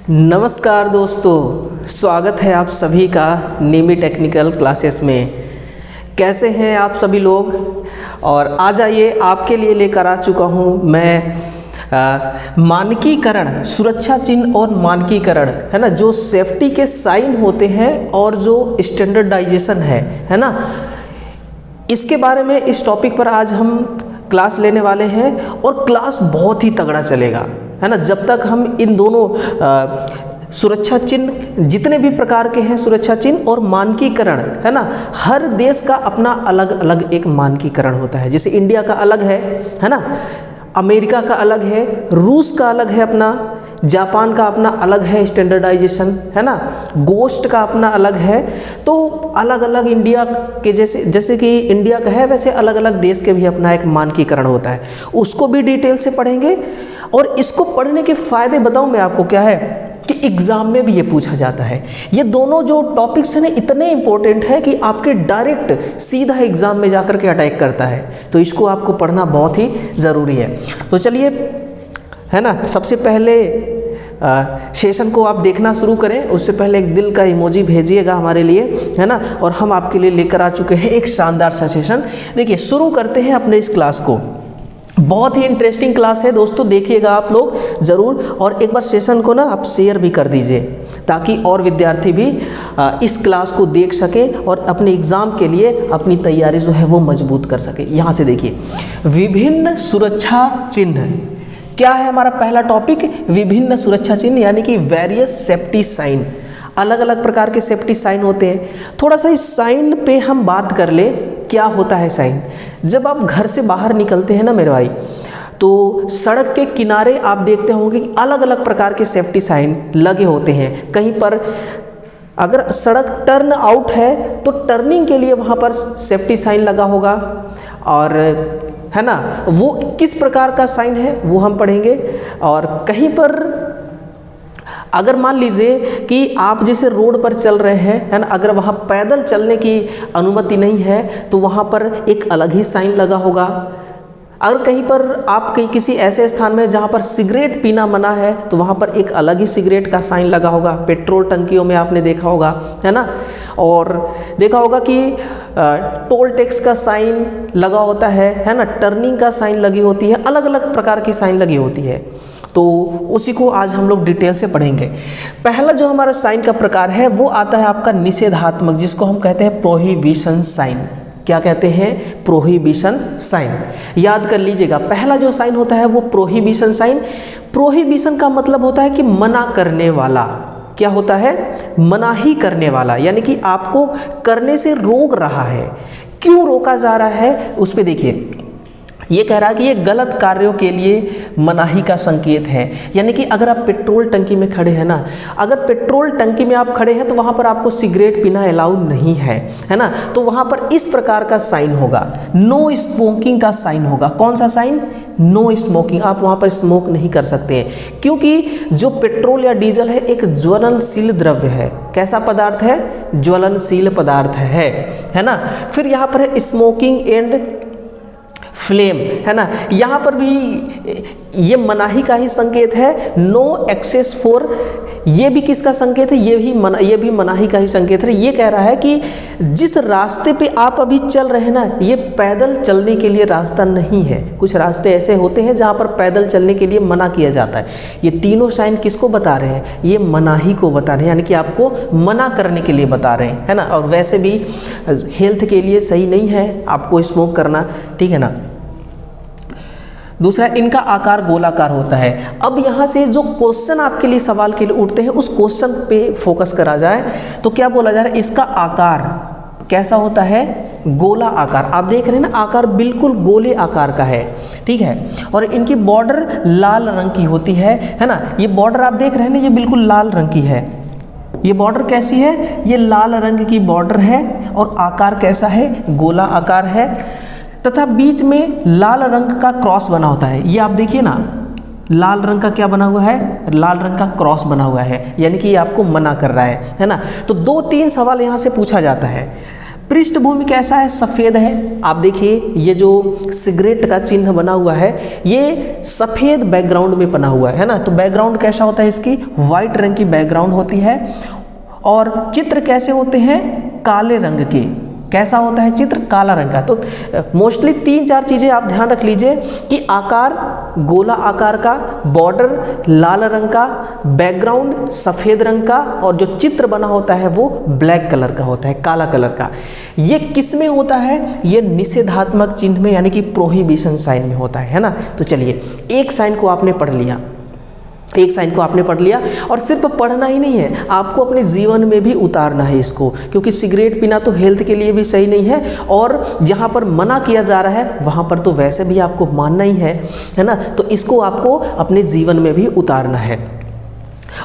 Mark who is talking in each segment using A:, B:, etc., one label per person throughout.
A: नमस्कार दोस्तों, स्वागत है आप सभी का नीमी टेक्निकल क्लासेस में। कैसे हैं आप सभी लोग। और आज आइए आपके लिए लेकर आ चुका हूं मैं मानकीकरण, सुरक्षा चिन्ह और मानकीकरण है ना, जो सेफ्टी के साइन होते हैं और जो स्टैंडर्डाइजेशन है ना, इसके बारे में इस टॉपिक पर आज हम क्लास लेने वाले हैं। और क्लास बहुत ही तगड़ा चलेगा है ना, जब तक हम इन दोनों सुरक्षा चिन्ह, जितने भी प्रकार के हैं सुरक्षा चिन्ह और मानकीकरण है ना, हर देश का अपना अलग अलग एक मानकीकरण होता है। जैसे इंडिया का अलग है ना, अमेरिका का अलग है, रूस का अलग है अपना, जापान का अपना अलग है स्टैंडर्डाइजेशन है ना, गोस्ट का अपना अलग है। तो अलग अलग इंडिया के जैसे कि इंडिया का है, वैसे अलग अलग देश के भी अपना एक मानकीकरण होता है। उसको भी डिटेल से पढ़ेंगे। और इसको पढ़ने के फ़ायदे बताऊं मैं आपको क्या है कि एग्ज़ाम में भी ये पूछा जाता है। ये दोनों जो टॉपिक्स हैं ना, इतने इंपॉर्टेंट है कि आपके डायरेक्ट सीधा एग्ज़ाम में जाकर के अटैक करता है। तो इसको आपको पढ़ना बहुत ही ज़रूरी है। तो चलिए है ना, सबसे पहले सेशन को आप देखना शुरू करें। उससे पहले एक दिल का इमोजी भेजिएगा हमारे लिए है ना। और हम आपके लिए लेकर आ चुके हैं एक शानदार सा सेशन। देखिए, शुरू करते हैं अपने इस क्लास को। बहुत ही इंटरेस्टिंग क्लास है दोस्तों, देखिएगा आप लोग ज़रूर। और एक बार सेशन को ना आप शेयर भी कर दीजिए, ताकि और विद्यार्थी भी इस क्लास को देख सके और अपने एग्ज़ाम के लिए अपनी तैयारी जो है वो मजबूत कर सके। यहाँ से देखिए, विभिन्न सुरक्षा चिन्ह क्या है हमारा पहला टॉपिक, विभिन्न सुरक्षा चिन्ह यानी कि वेरियस सेफ्टी साइन। अलग अलग प्रकार के सेफ्टी साइन होते हैं। थोड़ा सा इस साइन पे हम बात कर ले, क्या होता है साइन। जब आप घर से बाहर निकलते हैं ना मेरे भाई, तो सड़क के किनारे आप देखते होंगे कि अलग अलग प्रकार के सेफ्टी साइन लगे होते हैं। कहीं पर अगर सड़क टर्न आउट है तो टर्निंग के लिए वहाँ पर सेफ्टी साइन लगा होगा, और है ना, वो किस प्रकार का साइन है वो हम पढ़ेंगे। और कहीं पर अगर मान लीजिए कि आप जैसे रोड पर चल रहे हैं है ना, अगर वहाँ पैदल चलने की अनुमति नहीं है तो वहाँ पर एक अलग ही साइन लगा होगा। अगर कहीं पर आप किसी ऐसे स्थान में जहाँ पर सिगरेट पीना मना है तो वहाँ पर एक अलग ही सिगरेट का साइन लगा होगा। पेट्रोल टंकियों में आपने देखा होगा है ना, और देखा होगा कि टोल टैक्स का साइन लगा होता है ना, टर्निंग का साइन लगी होती है, अलग अलग प्रकार की साइन लगी होती है। तो उसी को आज हम लोग डिटेल से पढ़ेंगे। पहला जो हमारा साइन का प्रकार है वो आता है आपका निषेधात्मक, जिसको हम कहते हैं प्रोहिबिशन साइन। क्या कहते हैं? Prohibition sign. याद कर लीजिएगा, पहला जो साइन होता है वो प्रोहिबिशन साइन। प्रोहिबिशन का मतलब होता है कि मना करने वाला। क्या होता है? मनाही करने वाला, यानी कि आपको करने से रोक रहा है। क्यों रोका जा रहा है उस पे देखिए, ये कह रहा है कि ये गलत कार्यों के लिए मनाही का संकेत है। यानी कि अगर आप पेट्रोल टंकी में खड़े हैं ना, अगर पेट्रोल टंकी में आप खड़े हैं तो वहाँ पर आपको सिगरेट पीना अलाउ नहीं है ना, तो वहाँ पर इस प्रकार का साइन होगा, नो स्मोकिंग का साइन होगा। कौन सा साइन? No smoking. आप वहाँ पर स्मोक नहीं कर सकते हैं, क्योंकि जो पेट्रोल या डीजल है एक ज्वलनशील द्रव्य है। कैसा पदार्थ है? ज्वलनशील पदार्थ है ना। फिर यहाँ पर है स्मोकिंग एंड फ्लेम है ना, यहाँ पर भी ये मनाही का ही संकेत है। नो एक्सेस फॉर, ये भी किसका संकेत है? ये भी मनाही का ही संकेत है। ये कह रहा है कि जिस रास्ते पे आप अभी चल रहे हैं ना, ये पैदल चलने के लिए रास्ता नहीं है। कुछ रास्ते ऐसे होते हैं जहाँ पर पैदल चलने के लिए मना किया जाता है। ये तीनों साइन किसको बता रहे हैं? ये मनाही को बता रहे हैं, यानी कि आपको मना करने के लिए बता रहे हैं है ना। और वैसे भी हेल्थ के लिए सही नहीं है आपको स्मोक करना, ठीक है ना। दूसरा, इनका आकार गोलाकार होता है। अब यहाँ से जो क्वेश्चन आपके लिए सवाल के लिए उठते हैं उस क्वेश्चन पे फोकस करा जाए तो क्या बोला जा रहा है? इसका आकार कैसा होता है? गोला आकार। आप देख रहे हैं ना, आकार बिल्कुल गोले आकार का है, ठीक है। और इनकी बॉर्डर लाल रंग की होती है ना। ये बॉर्डर आप देख रहे हैं ना, ये बिल्कुल लाल रंग की है। ये बॉर्डर कैसी है? ये लाल रंग की बॉर्डर है। और आकार कैसा है? गोला आकार है, तथा बीच में लाल रंग का क्रॉस बना होता है। ये आप देखिए ना, लाल रंग का क्या बना हुआ है? लाल रंग का क्रॉस बना हुआ है, यानी कि ये आपको मना कर रहा है ना। तो 2-3 सवाल यहाँ से पूछा जाता है। पृष्ठभूमि कैसा है, सफ़ेद है। आप देखिए ये जो सिगरेट का चिन्ह बना हुआ है ये सफ़ेद बैकग्राउंड में बना हुआ है ना। तो बैकग्राउंड कैसा होता है, इसकी वाइट रंग की बैकग्राउंड होती है और चित्र कैसे होते हैं, काले रंग के। कैसा होता है चित्र, काला रंग का। तो मोस्टली 3-4 चीज़ें आप ध्यान रख लीजिए कि आकार गोला आकार का, बॉर्डर लाल रंग का, बैकग्राउंड सफ़ेद रंग का और जो चित्र बना होता है वो ब्लैक कलर का होता है, काला कलर का। ये किस में होता है, ये निषेधात्मक चिन्ह में यानी कि प्रोहिबिशन साइन में होता है ना। तो चलिए एक साइन को आपने पढ़ लिया, एक साइन को आपने पढ़ लिया और सिर्फ पढ़ना ही नहीं है, आपको अपने जीवन में भी उतारना है इसको, क्योंकि सिगरेट पीना तो हेल्थ के लिए भी सही नहीं है और जहाँ पर मना किया जा रहा है वहाँ पर तो वैसे भी आपको मानना ही है ना। तो इसको आपको अपने जीवन में भी उतारना है।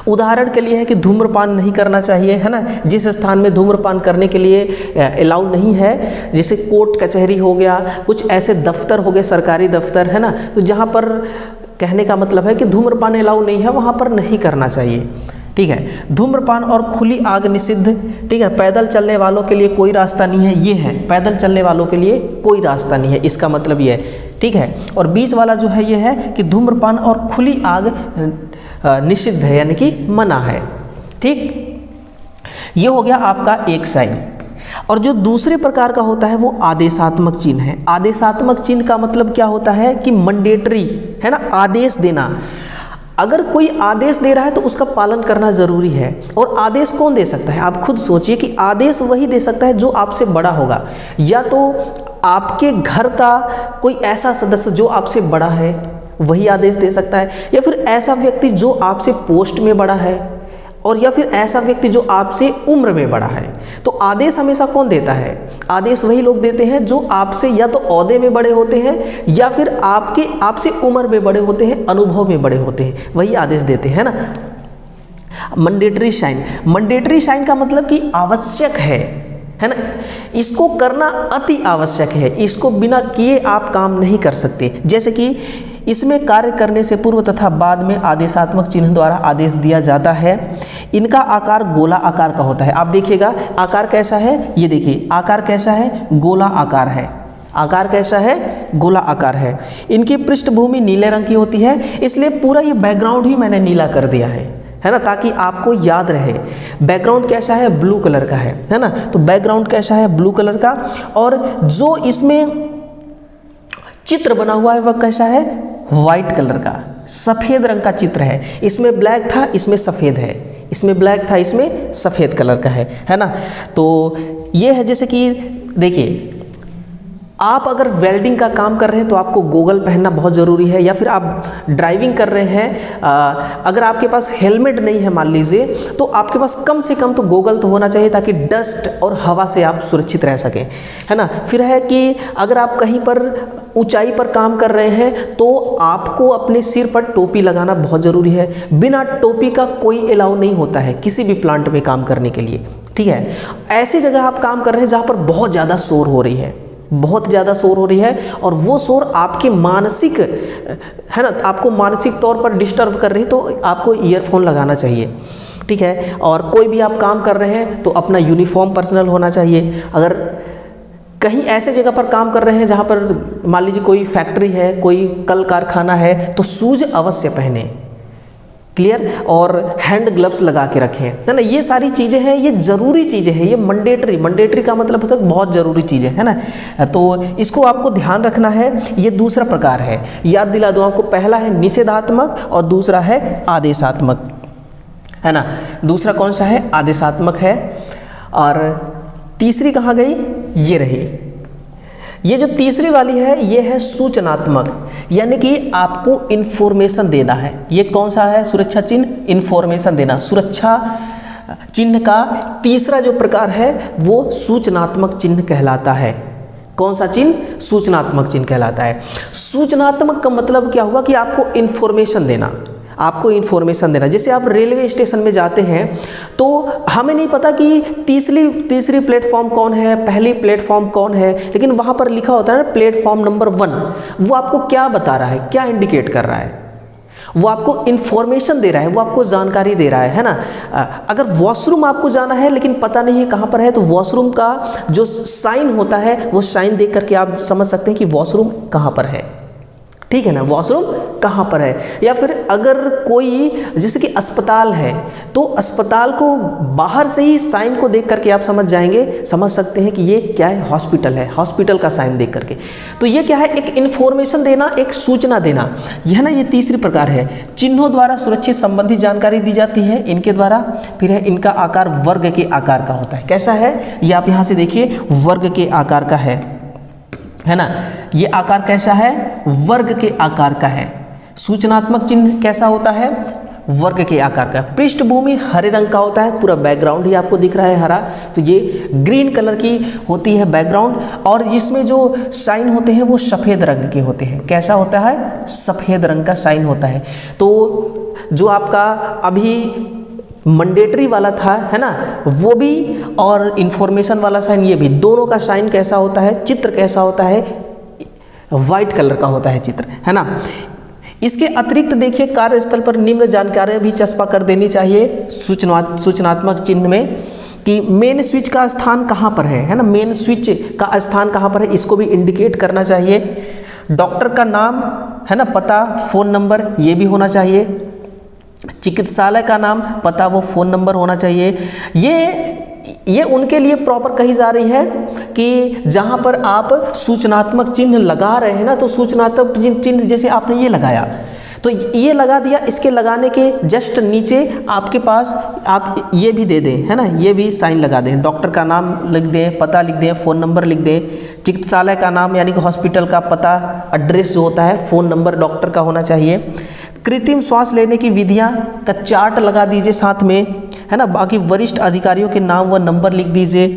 A: उदाहरण के लिए है कि धूम्रपान नहीं करना चाहिए, है ना। जिस स्थान में धूम्रपान करने के लिए अलाउ नहीं है, जैसे कोर्ट कचहरी हो गया, कुछ ऐसे दफ्तर हो गए, सरकारी दफ्तर, है ना, तो जहाँ पर कहने का मतलब है कि धूम्रपान अलाउ नहीं है, वहाँ पर नहीं करना चाहिए। ठीक है, धूम्रपान और खुली आग निषिद्ध। ठीक है, पैदल चलने वालों के लिए कोई रास्ता नहीं है, ये है पैदल चलने वालों के लिए कोई रास्ता नहीं है, इसका मतलब ये है। ठीक है, और बीच वाला जो है ये है कि धूम्रपान और खुली आग निषिद्ध है यानी कि मना है। ठीक, ये हो गया आपका एक साइन। और जो दूसरे प्रकार का होता है वो आदेशात्मक चिन्ह है। आदेशात्मक चिन्ह का मतलब क्या होता है कि मैंडेटरी, है ना, आदेश देना। अगर कोई आदेश दे रहा है तो उसका पालन करना जरूरी है। और आदेश कौन दे सकता है, आप खुद सोचिए कि आदेश वही दे सकता है जो आपसे बड़ा होगा, या तो आपके घर का कोई ऐसा सदस्य जो आपसे बड़ा है वही आदेश दे सकता है, या फिर ऐसा व्यक्ति जो आपसे पोस्ट में बड़ा है, और या फिर ऐसा व्यक्ति जो आपसे उम्र में बड़ा है। तो आदेश हमेशा कौन देता है, आदेश वही लोग देते हैं जो आपसे या तो ओहदे में बड़े होते हैं या फिर आपसे उम्र में बड़े होते हैं, अनुभव में बड़े होते हैं, वही आदेश देते हैं ना। मैंडेटरी साइन, मैंडेटरी साइन का मतलब कि आवश्यक है ना, इसको करना अति आवश्यक है, इसको बिना किए आप काम नहीं कर सकते। जैसे कि इसमें कार्य करने से पूर्व तथा बाद में आदेशात्मक चिन्ह द्वारा आदेश दिया जाता है। इनका आकार गोला आकार का होता है। आप देखिएगा आकार कैसा है, ये देखिए आकार कैसा है, गोला आकार है। आकार कैसा है, गोला आकार है। इनकी पृष्ठभूमि नीले रंग की होती है, इसलिए पूरा ये बैकग्राउंड ही मैंने नीला कर दिया है ना, ताकि आपको याद रहे। बैकग्राउंड कैसा है, ब्लू कलर का है ना। तो बैकग्राउंड कैसा है, ब्लू कलर का। और जो इसमें चित्र बना हुआ है वह कैसा है, वाइट कलर का, सफ़ेद रंग का चित्र है। इसमें ब्लैक था, इसमें सफ़ेद है, इसमें ब्लैक था, इसमें सफ़ेद कलर का है ना। तो ये है, जैसे कि देखिए आप अगर वेल्डिंग का काम कर रहे हैं तो आपको गोगल पहनना बहुत ज़रूरी है, या फिर आप ड्राइविंग कर रहे हैं, अगर आपके पास हेलमेट नहीं है मान लीजिए, तो आपके पास कम से कम तो गोगल तो होना चाहिए ताकि डस्ट और हवा से आप सुरक्षित रह सकें, है ना। फिर है कि अगर आप कहीं पर ऊंचाई पर काम कर रहे हैं तो आपको अपने सिर पर टोपी लगाना बहुत ज़रूरी है। बिना टोपी का कोई अलाउ नहीं होता है किसी भी प्लांट में काम करने के लिए। ठीक है, ऐसी जगह आप काम कर रहे हैं जहाँ पर बहुत ज़्यादा शोर हो रही है, बहुत ज़्यादा शोर हो रही है, और वो शोर आपके मानसिक, है ना, आपको मानसिक तौर पर डिस्टर्ब कर रही है, तो आपको ईयरफोन लगाना चाहिए। ठीक है, और कोई भी आप काम कर रहे हैं तो अपना यूनिफॉर्म पर्सनल होना चाहिए। अगर कहीं ऐसे जगह पर काम कर रहे हैं जहाँ पर मान लीजिए कोई फैक्ट्री है, कोई कल कारखाना है, तो शूज अवश्य पहने, क्लियर, और हैंड ग्लव्स लगा के रखें, है ना। ये सारी चीज़ें हैं, ये ज़रूरी चीज़ें हैं, ये मैंडेटरी का मतलब होता है बहुत ज़रूरी चीज़ें, है ना। तो इसको आपको ध्यान रखना है। ये दूसरा प्रकार है, याद दिला दूँ आपको, पहला है निषेधात्मक और दूसरा है आदेशात्मक, है ना। दूसरा कौन सा है, आदेशात्मक है। और तीसरी कहाँ गई, ये रही। ये जो तीसरी वाली है ये है सूचनात्मक, यानी कि आपको इन्फॉर्मेशन देना है। ये कौन सा है, सुरक्षा चिन्ह, इन्फॉर्मेशन देना। सुरक्षा चिन्ह का तीसरा जो प्रकार है वो सूचनात्मक चिन्ह कहलाता है। कौन सा चिन्ह, सूचनात्मक चिन्ह कहलाता है। सूचनात्मक का मतलब क्या हुआ कि आपको इन्फॉर्मेशन देना, आपको इन्फॉर्मेशन देना। जैसे आप रेलवे स्टेशन में जाते हैं तो हमें नहीं पता कि तीसरी प्लेटफॉर्म कौन है, पहली प्लेटफॉर्म कौन है, लेकिन वहाँ पर लिखा होता है ना प्लेटफॉर्म नंबर 1, वो आपको क्या बता रहा है, क्या इंडिकेट कर रहा है। वो आपको इन्फॉर्मेशन दे रहा है, वो आपको जानकारी दे रहा है ना। अगर वॉशरूम आपको जाना है लेकिन पता नहीं है कहाँ पर है, तो वॉशरूम का जो साइन होता है वो साइन देख करके आप समझ सकते हैं कि वॉशरूम कहाँ पर है, ठीक है ना, वॉशरूम कहाँ पर है। या फिर अगर कोई जैसे कि अस्पताल है तो अस्पताल को बाहर से ही साइन को देख करके आप समझ जाएंगे, समझ सकते हैं कि ये क्या है, हॉस्पिटल है, हॉस्पिटल का साइन देख करके। तो ये क्या है, एक इन्फॉर्मेशन देना, एक सूचना देना, यह ना ये तीसरी प्रकार है। चिन्हों द्वारा सुरक्षित संबंधी जानकारी दी जाती है इनके द्वारा। फिर है इनका आकार वर्ग के आकार का होता है। कैसा है, ये आप यहाँ से देखिए वर्ग के आकार का है ना, ये आकार कैसा है, वर्ग के आकार का है। सूचनात्मक चिन्ह कैसा होता है, वर्ग के आकार का। पृष्ठभूमि हरे रंग का होता है, पूरा बैकग्राउंड ही आपको दिख रहा है हरा, तो ये ग्रीन कलर की होती है बैकग्राउंड। और जिसमें जो साइन होते हैं वो सफ़ेद रंग के होते हैं। कैसा होता है, सफ़ेद रंग का साइन होता है। तो जो आपका अभी मैंडेटरी वाला था, है ना, वो भी, और इन्फॉर्मेशन वाला साइन ये भी, दोनों का साइन कैसा होता है, चित्र कैसा होता है, वाइट कलर का होता है चित्र, है ना। इसके अतिरिक्त देखिए कार्यस्थल पर निम्न जानकारी भी चस्पा कर देनी चाहिए सूचनात्मक चिन्ह में, कि मेन स्विच का स्थान कहाँ पर है ना, मेन स्विच का स्थान कहाँ पर है, इसको भी इंडिकेट करना चाहिए। डॉक्टर का नाम, है ना, पता, फ़ोन नंबर ये भी होना चाहिए। चिकित्सालय का नाम, पता, वो फ़ोन नंबर होना चाहिए। ये उनके लिए प्रॉपर कही जा रही है कि जहाँ पर आप सूचनात्मक चिन्ह लगा रहे हैं ना, तो सूचनात्मक चिन्ह जैसे आपने ये लगाया, तो ये लगा दिया, इसके लगाने के जस्ट नीचे आपके पास आप ये भी दे दें, है ना, ये भी साइन लगा दें। डॉक्टर का नाम लिख दें, पता लिख दें, फ़ोन नंबर लिख दें। चिकित्सालय का नाम यानी कि हॉस्पिटल का पता, एड्रेस जो होता है, फ़ोन नंबर डॉक्टर का होना चाहिए। कृत्रिम श्वास लेने की विधियां का चार्ट लगा दीजिए साथ में, है ना। बाकी वरिष्ठ अधिकारियों के नाम व नंबर लिख दीजिए।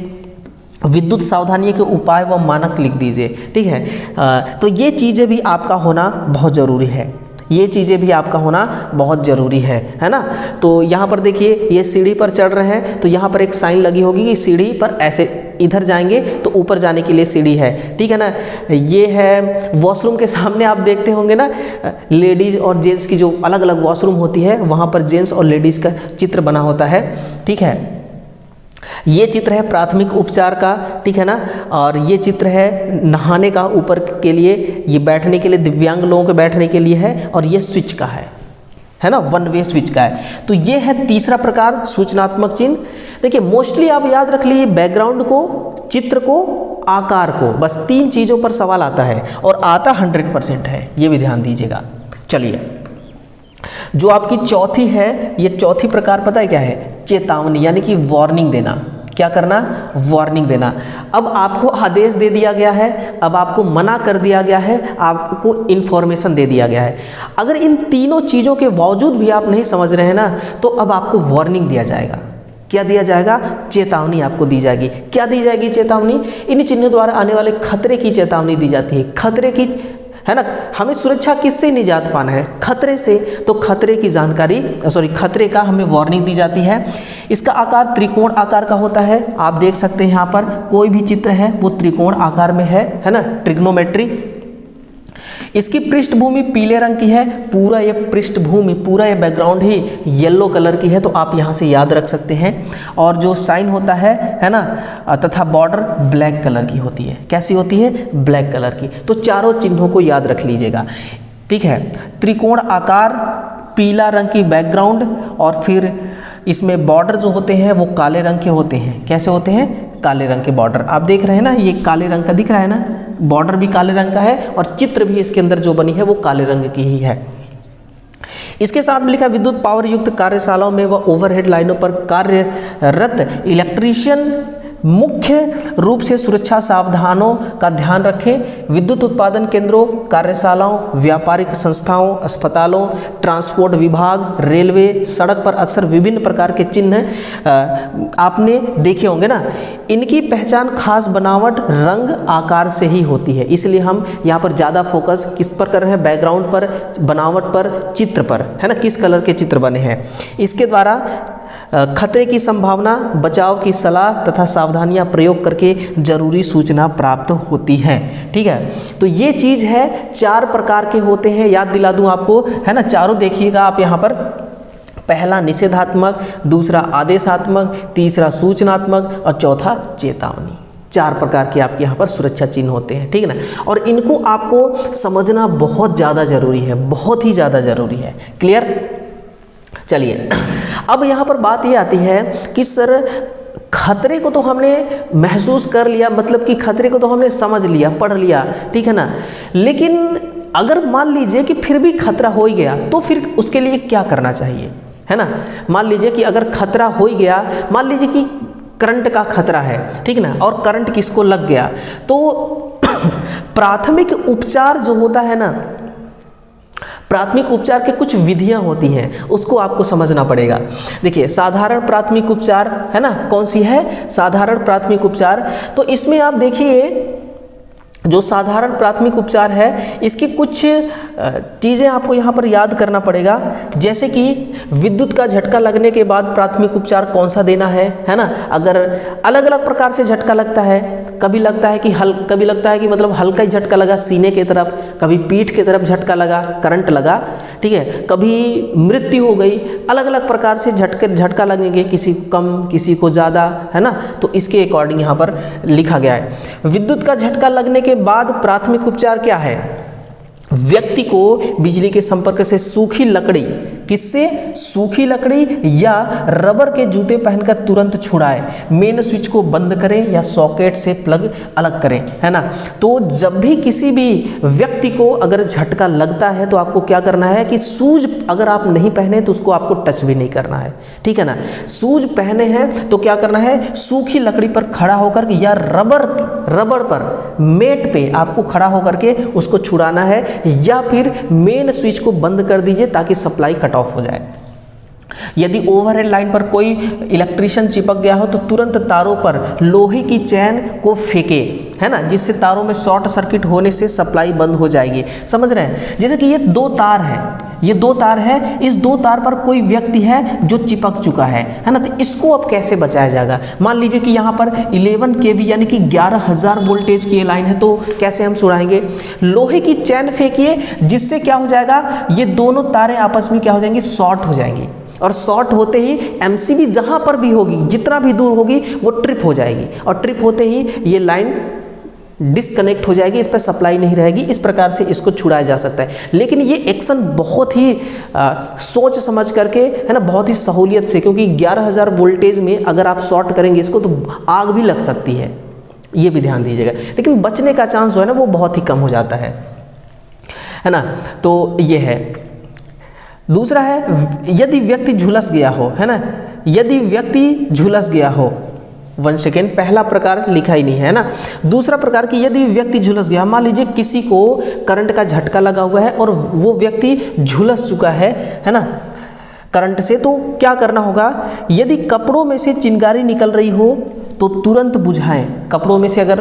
A: विद्युत सावधानी के उपाय व मानक लिख दीजिए, ठीक है। तो ये चीज़ें भी आपका होना बहुत ज़रूरी है, ये चीज़ें भी आपका होना बहुत ज़रूरी है ना। तो यहाँ पर देखिए ये सीढ़ी पर चढ़ रहे हैं, तो यहाँ पर एक साइन लगी होगी कि सीढ़ी पर ऐसे इधर जाएंगे तो ऊपर जाने के लिए सीढ़ी है, ठीक है ना। ये है वॉशरूम के सामने आप देखते होंगे ना, लेडीज़ और जेंट्स की जो अलग अलग वॉशरूम होती है, वहाँ पर जेंट्स और लेडीज़ का चित्र बना होता है, ठीक है। ये चित्र है प्राथमिक उपचार का, ठीक है ना। और ये चित्र है नहाने का, ऊपर के लिए, ये बैठने के लिए, दिव्यांग लोगों के बैठने के लिए है। और ये स्विच का है ना, वन वे स्विच का है। तो ये है तीसरा प्रकार सूचनात्मक चिन्ह। देखिए मोस्टली आप याद रख लीजिए, बैकग्राउंड को, चित्र को, आकार को, बस 3 चीज़ों पर सवाल आता है, और आता 100% है, ये भी ध्यान दीजिएगा। चलिए, जो आपकी चौथी है, ये चौथी प्रकार पता है क्या है, चेतावनी, यानी कि वार्निंग देना। क्या करना, वार्निंग देना। अब आपको आदेश दे दिया गया है, अब आपको मना कर दिया गया है, आपको इन्फॉर्मेशन दे दिया गया है। अगर इन तीनों चीज़ों के बावजूद भी आप नहीं समझ रहे हैं ना, तो अब आपको वार्निंग दिया जाएगा। क्या दिया जाएगा, चेतावनी आपको दी जाएगी। क्या दी जाएगी चेतावनी, इन चिन्हों द्वारा आने वाले खतरे की चेतावनी दी जाती है। खतरे की, है ना, हमें सुरक्षा किससे निजात पाना है, खतरे से, तो खतरे की जानकारी, खतरे का हमें वार्निंग दी जाती है। इसका आकार त्रिकोण आकार का होता है, आप देख सकते हैं यहाँ पर कोई भी चित्र है वो त्रिकोण आकार में है ना, ट्रिग्नोमेट्री। इसकी पृष्ठभूमि पीले रंग की है, पूरा ये पृष्ठभूमि, पूरा ये बैकग्राउंड ही येलो कलर की है, तो आप यहाँ से याद रख सकते हैं। और जो साइन होता है ना, तथा बॉर्डर ब्लैक कलर की होती है। कैसी होती है, ब्लैक कलर की। तो चारों चिन्हों को याद रख लीजिएगा, ठीक है। त्रिकोण आकार, पीला रंग की बैकग्राउंड, और फिर इसमें बॉर्डर जो होते हैं वो काले रंग के होते हैं। कैसे होते हैं, काले रंग के बॉर्डर। आप देख रहे हैं ना, ये काले रंग का दिख रहा है ना, बॉर्डर भी काले रंग का है, और चित्र भी इसके अंदर जो बनी है वो काले रंग की ही है। इसके साथ में लिखा, विद्युत पावर युक्त कार्यशालाओं में व ओवरहेड लाइनों पर कार्यरत इलेक्ट्रीशियन मुख्य रूप से सुरक्षा सावधानों का ध्यान रखें। विद्युत उत्पादन केंद्रों, कार्यशालाओं, व्यापारिक संस्थाओं, अस्पतालों, ट्रांसपोर्ट विभाग, रेलवे, सड़क पर अक्सर विभिन्न प्रकार के चिन्ह आपने देखे होंगे ना। इनकी पहचान खास बनावट, रंग, आकार से ही होती है। इसलिए हम यहाँ पर ज़्यादा फोकस किस पर कर रहे हैं, बैकग्राउंड पर, बनावट पर, चित्र पर, है ना, किस कलर के चित्र बने हैं। इसके द्वारा खतरे की संभावना, बचाव की सलाह तथा सावधानियां प्रयोग करके जरूरी सूचना प्राप्त होती है। ठीक है, तो ये चीज़ है, 4 प्रकार के होते हैं, याद दिला दूं आपको, है ना। चारों देखिएगा आप यहाँ पर, पहला निषेधात्मक, दूसरा आदेशात्मक, तीसरा सूचनात्मक और चौथा चेतावनी। 4 प्रकार के आपके यहाँ पर सुरक्षा चिन्ह होते हैं। ठीक है ना, और इनको आपको समझना बहुत ज़्यादा ज़रूरी है, बहुत ही ज़्यादा ज़रूरी है। क्लियर? चलिए, अब यहाँ पर बात ये आती है कि सर खतरे को तो हमने महसूस कर लिया, मतलब कि खतरे को तो हमने समझ लिया, पढ़ लिया, ठीक है ना, लेकिन अगर मान लीजिए कि फिर भी खतरा हो ही गया तो फिर उसके लिए क्या करना चाहिए, है ना। मान लीजिए कि अगर खतरा हो ही गया, मान लीजिए कि करंट का खतरा है, ठीक ना, और करंट किसको लग गया, तो प्राथमिक उपचार जो होता है ना, प्राथमिक उपचार के कुछ विधियां होती हैं, उसको आपको समझना पड़ेगा। देखिए, साधारण प्राथमिक उपचार, है ना, कौन सी है, साधारण प्राथमिक उपचार। तो इसमें आप देखिए, जो साधारण प्राथमिक उपचार है, इसकी कुछ चीज़ें आपको यहाँ पर याद करना पड़ेगा, जैसे कि विद्युत का झटका लगने के बाद प्राथमिक उपचार कौन सा देना है ना। अगर अलग अलग प्रकार से झटका लगता है, कभी लगता है कि मतलब हल्का ही झटका लगा सीने की तरफ, कभी पीठ की तरफ झटका लगा, करंट लगा, ठीक है, कभी मृत्यु हो गई, अलग अलग प्रकार से झटका लगेंगे, किसी को कम, किसी को ज़्यादा, है ना। तो इसके अकॉर्डिंग यहाँ पर लिखा गया है। विद्युत का झटका लगने के बाद प्राथमिक उपचार क्या है, व्यक्ति को बिजली के संपर्क से सूखी लकड़ी, किससे, सूखी लकड़ी या रबर के जूते पहनकर तुरंत छुड़ाए, मेन स्विच को बंद करें या सॉकेट से प्लग अलग करें, है ना। तो जब भी किसी भी व्यक्ति को अगर झटका लगता है तो आपको क्या करना है कि शूज अगर आप नहीं पहने तो उसको आपको टच भी नहीं करना है, ठीक है ना। शूज पहने हैं तो क्या करना है, सूखी लकड़ी पर खड़ा होकर या रबर पर, मेट पे आपको खड़ा होकर के उसको छुड़ाना है, या फिर मेन स्विच को बंद कर दीजिए ताकि सप्लाई कट ऑफ हो जाए। यदि ओवरहेड लाइन पर कोई इलेक्ट्रिशियन चिपक गया हो तो तुरंत तारों पर लोहे की चैन को फेंके, है ना, जिससे तारों में शॉर्ट सर्किट होने से सप्लाई बंद हो जाएगी। समझ रहे हैं, जैसे कि ये 2 तार है, ये 2 तार है, इस 2 तार पर कोई व्यक्ति है जो चिपक चुका है ना। तो इसको अब कैसे बचाया जाएगा, मान लीजिए कि यहाँ पर 11 kV यानी कि 11,000 वोल्टेज की ये लाइन है, तो कैसे हम छुड़ाएंगे, लोहे की चैन फेंकिए, जिससे क्या हो जाएगा, ये दोनों तारें आपस में क्या हो जाएंगी, शॉर्ट हो जाएंगी, और शॉर्ट होते ही एमसीबी जहां पर भी होगी, जितना भी दूर होगी, वो ट्रिप हो जाएगी, और ट्रिप होते ही ये लाइन डिस्कनेक्ट हो जाएगी, इस पर सप्लाई नहीं रहेगी। इस प्रकार से इसको छुड़ाया जा सकता है। लेकिन ये एक्शन बहुत ही सोच समझ करके, है ना, बहुत ही सहूलियत से, क्योंकि 11,000 वोल्टेज में अगर आप शॉर्ट करेंगे इसको तो आग भी लग सकती है, ये भी ध्यान दीजिएगा। लेकिन बचने का चांस जो है ना वो बहुत ही कम हो जाता है ना। तो ये है। दूसरा है, यदि व्यक्ति झुलस गया हो, है ना, यदि व्यक्ति झुलस गया हो, 1 सेकेंड, पहला प्रकार लिखा ही नहीं है ना। दूसरा प्रकार की, यदि व्यक्ति झुलस गया, मान लीजिए किसी को करंट का झटका लगा हुआ है और वो व्यक्ति झुलस चुका है ना, करंट से, तो क्या करना होगा, यदि कपड़ों में से चिंगारी निकल रही हो तो तुरंत बुझाएं। कपड़ों में से अगर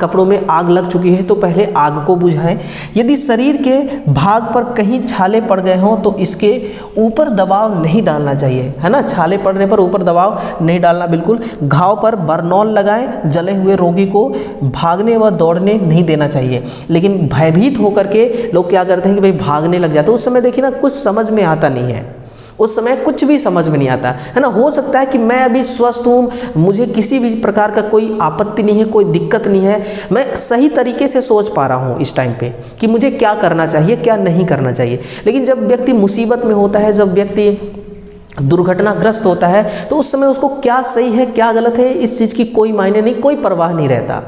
A: कपड़ों में आग लग चुकी है तो पहले आग को बुझाएं। यदि शरीर के भाग पर कहीं छाले पड़ गए हों तो इसके ऊपर दबाव नहीं डालना चाहिए, है ना, छाले पड़ने पर ऊपर दबाव नहीं डालना बिल्कुल। घाव पर बर्नॉल लगाएं। जले हुए रोगी को भागने व दौड़ने नहीं देना चाहिए। लेकिन भयभीत होकर के लोग क्या करते हैं कि भाई भागने लग जाते हैं। उस समय देखिए ना, कुछ समझ में आता नहीं है, उस समय कुछ भी समझ में नहीं आता, है ना। हो सकता है कि मैं अभी स्वस्थ हूँ, मुझे किसी भी प्रकार का कोई आपत्ति नहीं है, कोई दिक्कत नहीं है, मैं सही तरीके से सोच पा रहा हूँ इस टाइम पे कि मुझे क्या करना चाहिए, क्या नहीं करना चाहिए। लेकिन जब व्यक्ति मुसीबत में होता है, जब व्यक्ति दुर्घटनाग्रस्त होता है, तो उस समय उसको क्या सही है क्या गलत है इस चीज़ की कोई मायने नहीं, कोई परवाह नहीं रहता,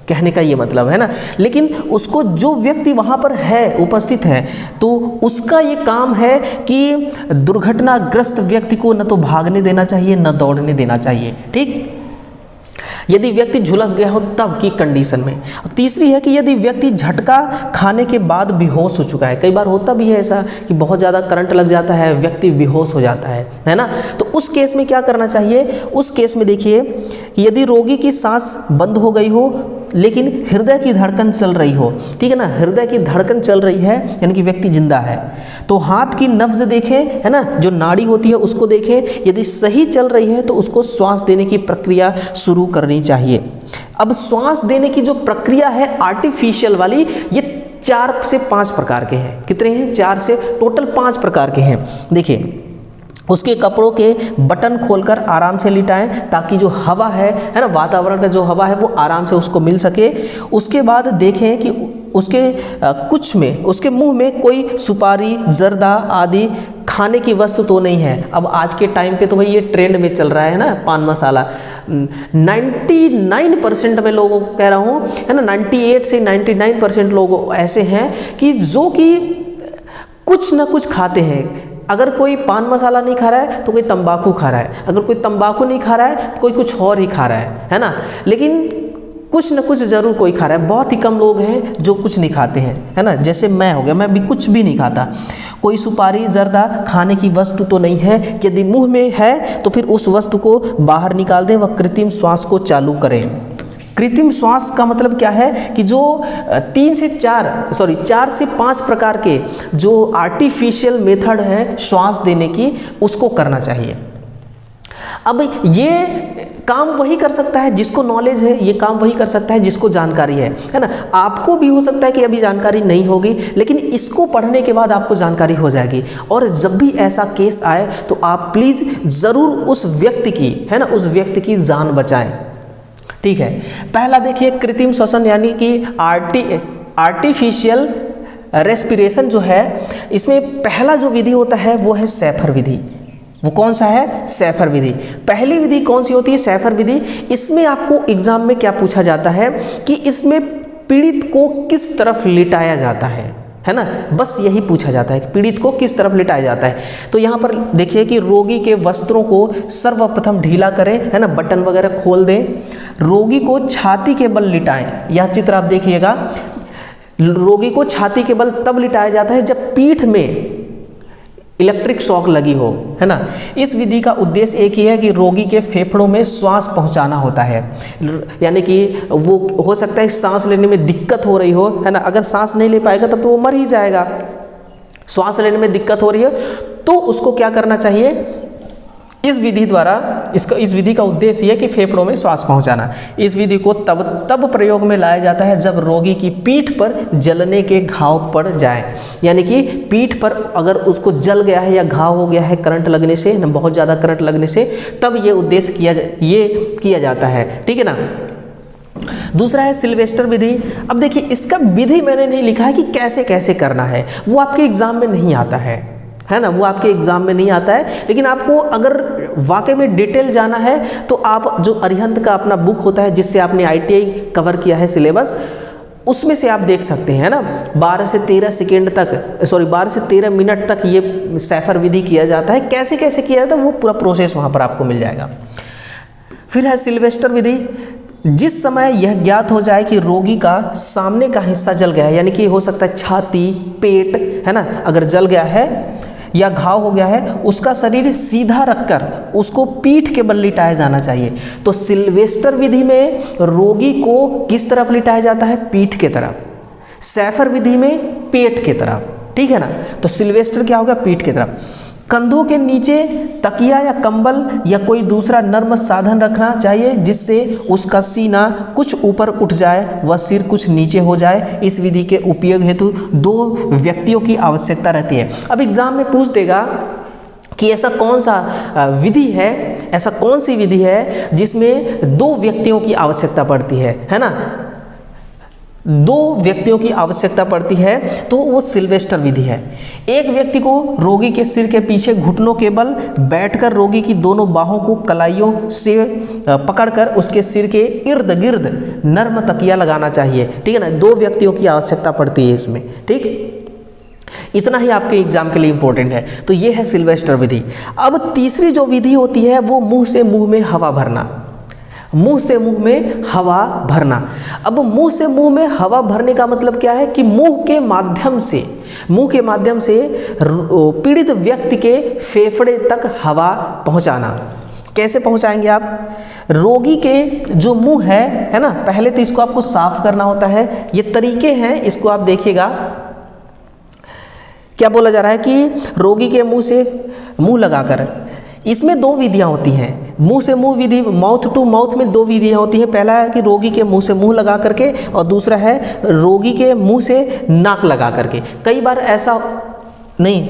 A: कहने का ये मतलब है ना। लेकिन उसको, जो व्यक्ति वहाँ पर है, उपस्थित है, तो उसका ये काम है कि दुर्घटनाग्रस्त व्यक्ति को न तो भागने देना चाहिए न दौड़ने देना चाहिए, ठीक। यदि व्यक्ति झुलस गया हो तब की कंडीशन में। तीसरी है कि यदि व्यक्ति झटका खाने के बाद बेहोश हो चुका है। कई बार होता भी है ऐसा कि बहुत ज़्यादा करंट लग जाता है, व्यक्ति बेहोश हो जाता है ना। तो उस केस में क्या करना चाहिए? उस केस में देखिए, यदि रोगी की सांस बंद हो गई हो लेकिन हृदय की धड़कन चल रही हो, ठीक है ना, हृदय की धड़कन चल रही है यानी कि व्यक्ति जिंदा है, तो हाथ की नब्ज देखें, है ना, जो नाड़ी होती है उसको देखें। यदि सही चल रही है तो उसको श्वास देने की प्रक्रिया शुरू करनी चाहिए। अब श्वास देने की जो प्रक्रिया है आर्टिफिशियल वाली, ये 4 से 5 प्रकार के हैं। कितने हैं? 4 से टोटल 5 प्रकार के हैं। देखिए, उसके कपड़ों के बटन खोलकर आराम से लिटाएं ताकि जो हवा है ना, वातावरण का जो हवा है वो आराम से उसको मिल सके। उसके बाद देखें कि उसके मुंह में कोई सुपारी, जर्दा आदि खाने की वस्तु तो नहीं है। अब आज के टाइम पे तो भाई ये ट्रेंड में चल रहा है ना, पान मसाला। 99% में लोगों को कह रहा हूँ, है ना, 98 से 99% लोग ऐसे हैं कि जो कि कुछ ना कुछ खाते हैं। अगर कोई पान मसाला नहीं खा रहा है तो कोई तंबाकू खा रहा है, अगर कोई तंबाकू नहीं खा रहा है तो कोई कुछ और ही खा रहा है ना। लेकिन कुछ न कुछ ज़रूर कोई खा रहा है। बहुत ही कम लोग हैं जो कुछ नहीं खाते हैं, है ना। जैसे मैं हो गया, मैं भी कुछ भी नहीं खाता। कोई सुपारी, जर्दा खाने की वस्तु तो नहीं है। यदि मुंह में है तो फिर उस वस्तु को बाहर निकाल दें व कृत्रिम श्वास को चालू करें। कृत्रिम श्वास का मतलब क्या है कि जो 4 से 5 प्रकार के जो आर्टिफिशियल मेथड है श्वास देने की, उसको करना चाहिए। अब ये काम वही कर सकता है जिसको नॉलेज है, ये काम वही कर सकता है जिसको जानकारी है ना। आपको भी हो सकता है कि अभी जानकारी नहीं होगी, लेकिन इसको पढ़ने के बाद आपको जानकारी हो जाएगी। और जब भी ऐसा केस आए तो आप प्लीज़ ज़रूर उस व्यक्ति की, है ना, उस व्यक्ति की जान बचाएं। ठीक है, पहला देखिए कृत्रिम श्वसन यानी कि आर्टिफिशियल रेस्पिरेशन जो है, इसमें पहला जो विधि होता है वो है सैफर विधि। वो कौन सा है? सैफर विधि। पहली विधि कौन सी होती है? सैफर विधि। इसमें आपको एग्जाम में क्या पूछा जाता है कि इसमें पीड़ित को किस तरफ लिटाया जाता है ना, बस यही पूछा जाता है कि पीड़ित को किस तरफ लिटाया जाता है। तो यहाँ पर देखिए कि रोगी के वस्त्रों को सर्वप्रथम ढीला करें, है ना, बटन वगैरह खोल दें, रोगी को छाती के बल लिटाएं। यह चित्र आप देखिएगा, रोगी को छाती के बल तब लिटाया जाता है जब पीठ में इलेक्ट्रिक शॉक लगी हो, है ना। इस विधि का उद्देश्य एक ही है कि रोगी के फेफड़ों में श्वास पहुंचाना होता है। यानी कि वो हो सकता है सांस लेने में दिक्कत हो रही हो, है ना, अगर सांस नहीं ले पाएगा तब तो वो मर ही जाएगा। श्वास लेने में दिक्कत हो रही है तो उसको क्या करना चाहिए? इस विधि द्वारा, इस विधि का उद्देश्य है कि फेफड़ों में श्वास पहुंचाना। इस विधि को तब प्रयोग में लाया जाता है जब रोगी की पीठ पर जलने के घाव पड़ जाए। यानी कि पीठ पर अगर उसको जल गया है या घाव हो गया है करंट लगने से, बहुत ज़्यादा करंट लगने से, तब ये उद्देश्य किया जाता है। ठीक है ना। दूसरा है सिल्वेस्टर विधि। अब देखिए इसका विधि मैंने नहीं लिखा है कि कैसे कैसे करना है, वो आपके एग्जाम में नहीं आता है ना, वो आपके एग्जाम में नहीं आता है। लेकिन आपको अगर वाकई में डिटेल जाना है तो आप जो अरिहंत का अपना बुक होता है जिससे आपने ITI कवर किया है सिलेबस, उसमें से आप देख सकते हैं ना। 12 से 13 मिनट तक ये सैफर विधि किया जाता है। कैसे कैसे किया जाता है वो पूरा प्रोसेस वहाँ पर आपको मिल जाएगा। फिर है सिल्वेस्टर विधि। जिस समय यह ज्ञात हो जाए कि रोगी का सामने का हिस्सा जल गया है, यानी कि हो सकता है छाती, पेट, है ना, अगर जल गया है या घाव हो गया है, उसका शरीर सीधा रखकर उसको पीठ के बल लिटाया जाना चाहिए। तो सिल्वेस्टर विधि में रोगी को किस तरफ लिटाया जाता है? पीठ के तरफ। सैफर विधि में पेट के तरफ। ठीक है ना। तो सिल्वेस्टर क्या होगा? पीठ के तरफ। कंधों के नीचे तकिया या कंबल या कोई दूसरा नर्म साधन रखना चाहिए जिससे उसका सीना कुछ ऊपर उठ जाए व सिर कुछ नीचे हो जाए। इस विधि के उपयोग हेतु 2 व्यक्तियों की आवश्यकता रहती है। अब एग्जाम में पूछ देगा कि ऐसा कौन सा विधि है, ऐसा कौन सी विधि है जिसमें 2 व्यक्तियों की आवश्यकता पड़ती है ना। 2 व्यक्तियों की आवश्यकता पड़ती है तो वो सिल्वेस्टर विधि है। एक व्यक्ति को रोगी के सिर के पीछे घुटनों के बल बैठकर रोगी की दोनों बाहों को कलाइयों से पकड़कर उसके सिर के इर्द गिर्द नर्म तकिया लगाना चाहिए। ठीक है ना। 2 व्यक्तियों की आवश्यकता पड़ती है इसमें। ठीक, इतना ही आपके एग्जाम के लिए इंपॉर्टेंट है। तो ये है सिल्वेस्टर विधि। अब तीसरी जो विधि होती है वो मुंह से मुंह में हवा भरना। मुंह से मुंह में हवा भरना। अब मुंह से मुंह में हवा भरने का मतलब क्या है कि मुंह के माध्यम से पीड़ित व्यक्ति के फेफड़े तक हवा पहुंचाना। कैसे पहुंचाएंगे आप? रोगी के जो मुंह है ना, पहले तो इसको आपको साफ करना होता है। ये तरीके हैं, इसको आप देखिएगा। क्या बोला जा रहा है कि रोगी के मुंह से मुंह लगाकर, इसमें दो विधियां होती हैं। मुंह से मुंह विधि, माउथ टू माउथ में दो विधियां होती हैं। पहला है कि रोगी के मुंह से मुंह लगा करके, और दूसरा है रोगी के मुंह से नाक लगा करके। कई बार ऐसा नहीं,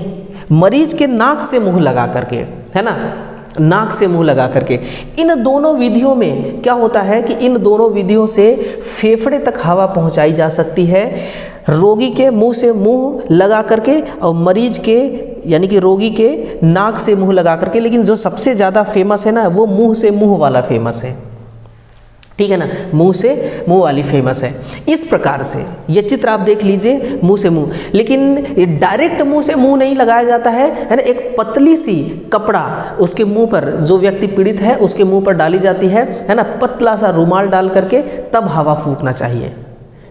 A: मरीज के नाक से मुंह लगा करके, है ना, नाक से मुंह लगा करके। इन दोनों विधियों में क्या होता है कि इन दोनों विधियों से फेफड़े तक हवा पहुंचाई जा सकती है। रोगी के मुंह से मुंह लगा करके और मरीज के यानी कि रोगी के नाक से मुंह लगा करके। लेकिन जो सबसे ज़्यादा फेमस है ना, वो मुंह से मुंह वाला फेमस है, ठीक है ना, मुंह से मुंह वाली फेमस है। इस प्रकार से ये चित्र आप देख लीजिए, मुंह से मुंह। लेकिन ये डायरेक्ट मुंह से मुंह नहीं लगाया जाता है ना, एक पतली सी कपड़ा उसके मुंह पर, जो व्यक्ति पीड़ित है उसके मुंह पर डाली जाती है ना, पतला सा रुमाल डाल करके तब हवा फूंकना चाहिए,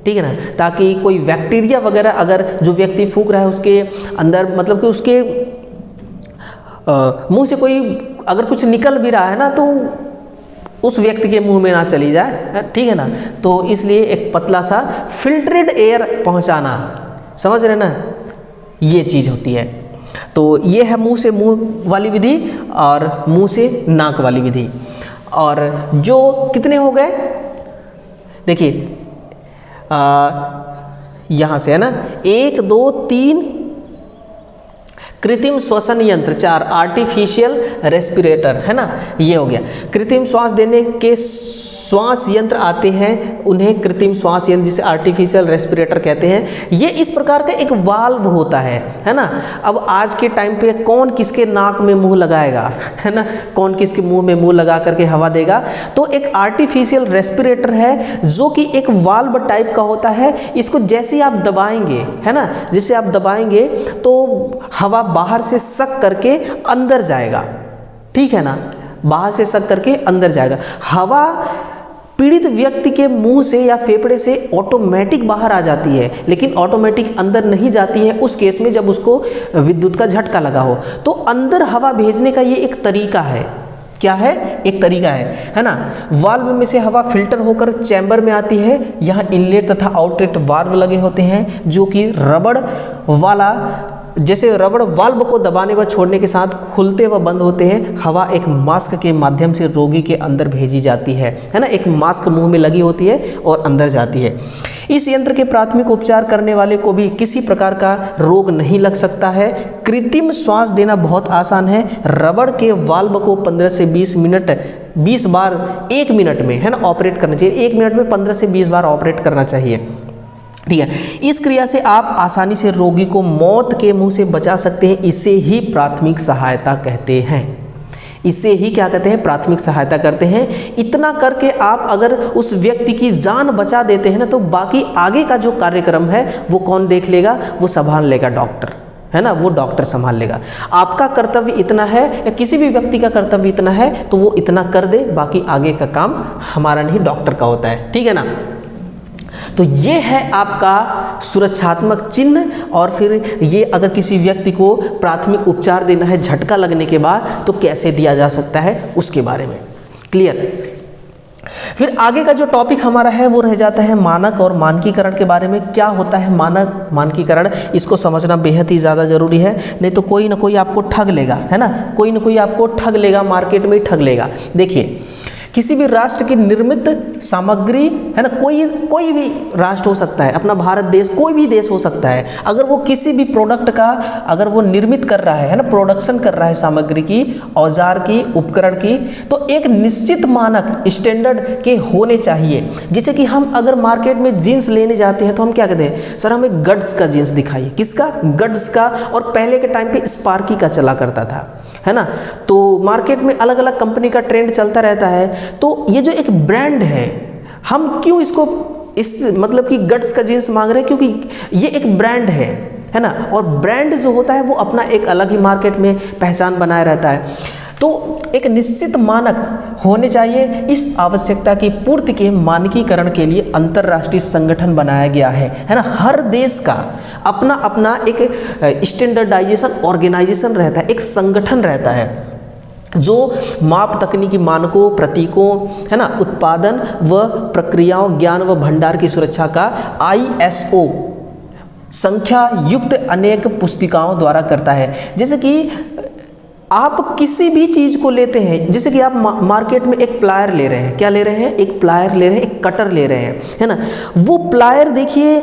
A: ठीक है ना, ताकि कोई बैक्टीरिया वगैरह अगर जो व्यक्ति फूंक रहा है उसके अंदर, मतलब कि उसके मुंह से कोई अगर कुछ निकल भी रहा है ना, तो उस व्यक्ति के मुंह में ना चली जाए, ठीक है ना। तो इसलिए एक पतला सा फिल्टरेड एयर पहुंचाना, समझ रहे ना, ये चीज़ होती है। तो ये है मुंह से मुंह वाली विधि और मुंह से नाक वाली विधि। और जो कितने हो गए देखिए, यहाँ से है ना, 1 2 3 कृत्रिम श्वसन यंत्र, 4 आर्टिफिशियल रेस्पिरेटर, है ना, ये हो गया। कृत्रिम श्वास देने के श्वास यंत्र आते हैं, उन्हें कृत्रिम श्वास यंत्र जिसे आर्टिफिशियल रेस्पिरेटर कहते हैं। ये इस प्रकार का एक वाल्व होता है ना। अब आज के टाइम पे कौन किसके नाक में मुंह लगाएगा, है ना, कौन किसके मुंह में मुंह लगा करके हवा देगा? तो एक आर्टिफिशियल रेस्पिरेटर है जो कि एक वाल्व टाइप का होता है। इसको जैसे ही आप दबाएंगे, है ना, जैसे आप दबाएंगे तो हवा बाहर से सक करके अंदर जाएगा, ठीक है ना, बाहर से सक करके अंदर जाएगा। हवा पीड़ित व्यक्ति के मुंह से या फेफड़े से ऑटोमेटिक बाहर आ जाती है, लेकिन ऑटोमेटिक अंदर नहीं जाती है उस केस में जब उसको विद्युत का झटका लगा हो। तो अंदर हवा भेजने का ये एक तरीका है। क्या है? एक तरीका है ना। वाल्व में से हवा फिल्टर होकर चैम्बर में आती है। यहाँ इनलेट तथा आउटलेट वाल्व लगे होते हैं जो कि रबड़ वाला, जैसे रबड़ वाल्व को दबाने व छोड़ने के साथ खुलते व बंद होते हैं। हवा एक मास्क के माध्यम से रोगी के अंदर भेजी जाती है ना, एक मास्क मुंह में लगी होती है और अंदर जाती है। इस यंत्र के प्राथमिक उपचार करने वाले को भी किसी प्रकार का रोग नहीं लग सकता है। कृत्रिम श्वास देना बहुत आसान है। रबड़ के वाल्व को 15 से 20 बार 1 मिनट में, है ना, ऑपरेट करना चाहिए। 1 मिनट में 15 से 20 बार ऑपरेट करना चाहिए, ठीक है। इस क्रिया से आप आसानी से रोगी को मौत के मुंह से बचा सकते हैं। इसे ही प्राथमिक सहायता कहते हैं। इसे ही क्या कहते हैं? प्राथमिक सहायता करते हैं। इतना करके आप अगर उस व्यक्ति की जान बचा देते हैं ना, तो बाकी आगे का जो कार्यक्रम है वो कौन देख लेगा? वो संभाल लेगा डॉक्टर, है ना, वो डॉक्टर संभाल लेगा। आपका कर्तव्य इतना है या किसी भी व्यक्ति का कर्तव्य इतना है तो वो इतना कर दे, बाकी आगे का काम हमारा नहीं डॉक्टर का होता है, ठीक है ना। तो ये है आपका सुरक्षात्मक चिन्ह। और फिर ये अगर किसी व्यक्ति को प्राथमिक उपचार देना है झटका लगने के बाद तो कैसे दिया जा सकता है उसके बारे में क्लियर। फिर आगे का जो टॉपिक हमारा है वो रह जाता है मानक और मानकीकरण के बारे में। क्या होता है मानक मानकीकरण, इसको समझना बेहद ही ज़्यादा ज़रूरी है, नहीं तो कोई ना कोई आपको ठग लेगा, है ना, कोई ना कोई आपको ठग लेगा, मार्केट में ही ठग लेगा। देखिए, किसी भी राष्ट्र की निर्मित सामग्री, है ना, कोई भी राष्ट्र हो सकता है, अपना भारत देश, कोई भी देश हो सकता है, अगर वो किसी भी प्रोडक्ट का अगर वो निर्मित कर रहा है ना, प्रोडक्शन कर रहा है सामग्री की, औजार की, उपकरण की, तो एक निश्चित मानक स्टैंडर्ड के होने चाहिए। जैसे कि हम अगर मार्केट में जीन्स लेने जाते हैं तो हम क्या कहते हैं? सर हमें गड्स का जीन्स दिखाइए। किसका? गड्स का। और पहले के टाइम पे स्पार्की का चला करता था, है ना। तो मार्केट में अलग अलग कंपनी का ट्रेंड चलता रहता है। तो ये जो एक ब्रांड है, हम क्यों इसको मतलब कि गड्स का जीन्स मांग रहे हैं? क्योंकि ये एक ब्रांड है ना। और ब्रांड जो होता है वो अपना एक अलग ही मार्केट में पहचान बनाए रहता है। तो एक निश्चित मानक होने चाहिए। इस आवश्यकता की पूर्ति के मानकीकरण के लिए अंतर्राष्ट्रीय संगठन बनाया गया है ना। हर देश का अपना अपना एक स्टैंडर्डाइजेशन ऑर्गेनाइजेशन रहता है, एक संगठन रहता है जो माप तकनीकी मानकों, प्रतीकों, है ना, उत्पादन व प्रक्रियाओं, ज्ञान व भंडार की सुरक्षा का ISO संख्या युक्त अनेक पुस्तिकाओं द्वारा करता है। जैसे कि आप किसी भी चीज़ को लेते हैं, जैसे कि आप मार्केट में एक प्लायर ले रहे हैं, क्या ले रहे हैं, एक प्लायर ले रहे हैं, एक कटर ले रहे हैं, है ना। वो प्लायर देखिए